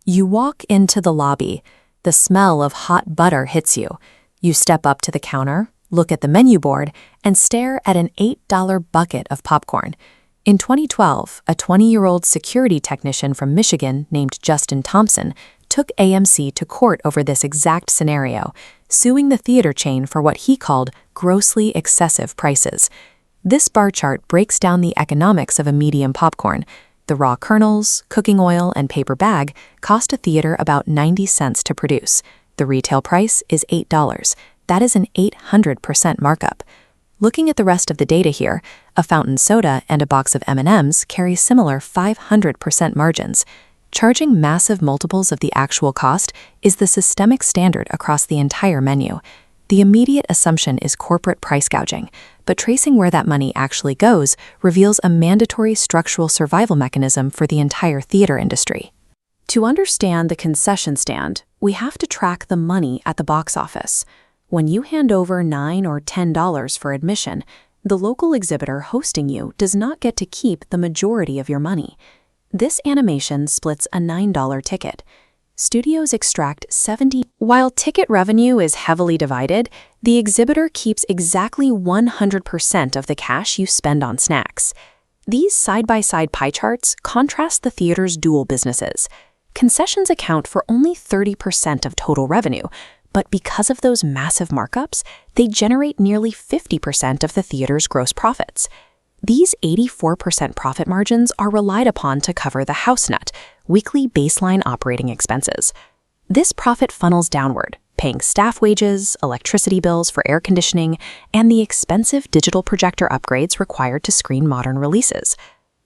You walk into the lobby. The smell of hot butter hits you. You step up to the counter, look at the menu board, and stare at an $8 bucket of popcorn. In 2012, a 20-year-old security technician from Michigan named Justin Thompson took AMC to court over this exact scenario, suing the theater chain for what he called grossly excessive prices. This bar chart breaks down the economics of a medium popcorn. The raw kernels, cooking oil, and paper bag cost a theater about 90 cents to produce. The retail price is $8. That is an 800% markup. Looking at the rest of the data here, a fountain soda and a box of M&Ms carry similar 500% margins. Charging massive multiples of the actual cost is the systemic standard across the entire menu. The immediate assumption is corporate price gouging, but tracing where that money actually goes reveals a mandatory structural survival mechanism for the entire theater industry. To understand the concession stand, we have to track the money at the box office. When you hand over $9 or $10 for admission, the local exhibitor hosting you does not get to keep the majority of your money. This animation splits a $9 ticket. Studios extract 70. While ticket revenue is heavily divided, the exhibitor keeps exactly 100% of the cash you spend on snacks. These side-by-side pie charts contrast the theater's dual businesses. Concessions account for only 30% of total revenue, but because of those massive markups, they generate nearly 50% of the theater's gross profits. These 84% profit margins are relied upon to cover the house nut, weekly baseline operating expenses. This profit funnels downward, paying staff wages, electricity bills for air conditioning, and the expensive digital projector upgrades required to screen modern releases.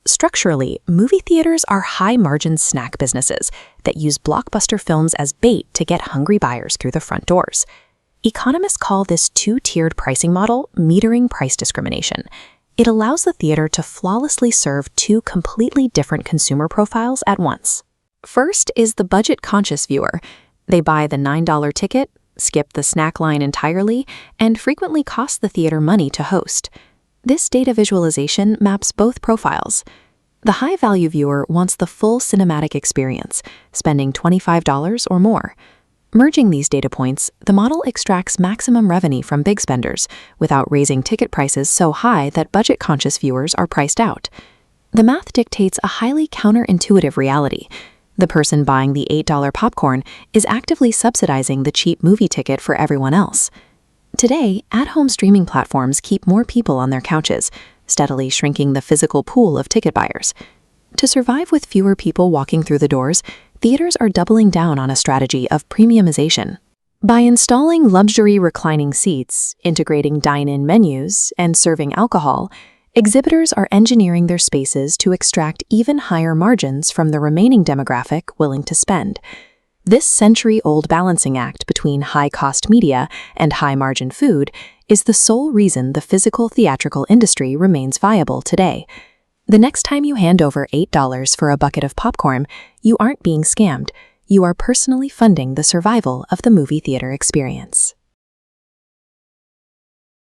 Structurally, movie theaters are high-margin snack businesses that use blockbuster films as bait to get hungry buyers through the front doors. Economists call this two-tiered pricing model metering price discrimination. It allows the theater to flawlessly serve two completely different consumer profiles at once. First is the budget-conscious viewer. They buy the $9 ticket, skip the snack line entirely, and frequently cost the theater money to host. This data visualization maps both profiles. The high-value viewer wants the full cinematic experience, spending $25 or more. Merging these data points, the model extracts maximum revenue from big spenders without raising ticket prices so high that budget-conscious viewers are priced out. The math dictates a highly counterintuitive reality. The person buying the $8 popcorn is actively subsidizing the cheap movie ticket for everyone else. Today, at-home streaming platforms keep more people on their couches, steadily shrinking the physical pool of ticket buyers. To survive with fewer people walking through the doors, theaters are doubling down on a strategy of premiumization. By installing luxury reclining seats, integrating dine-in menus, and serving alcohol, exhibitors are engineering their spaces to extract even higher margins from the remaining demographic willing to spend. This century-old balancing act between high-cost media and high-margin food is the sole reason the physical theatrical industry remains viable today. The next time you hand over $8 for a bucket of popcorn, you aren't being scammed. You are personally funding the survival of the movie theater experience.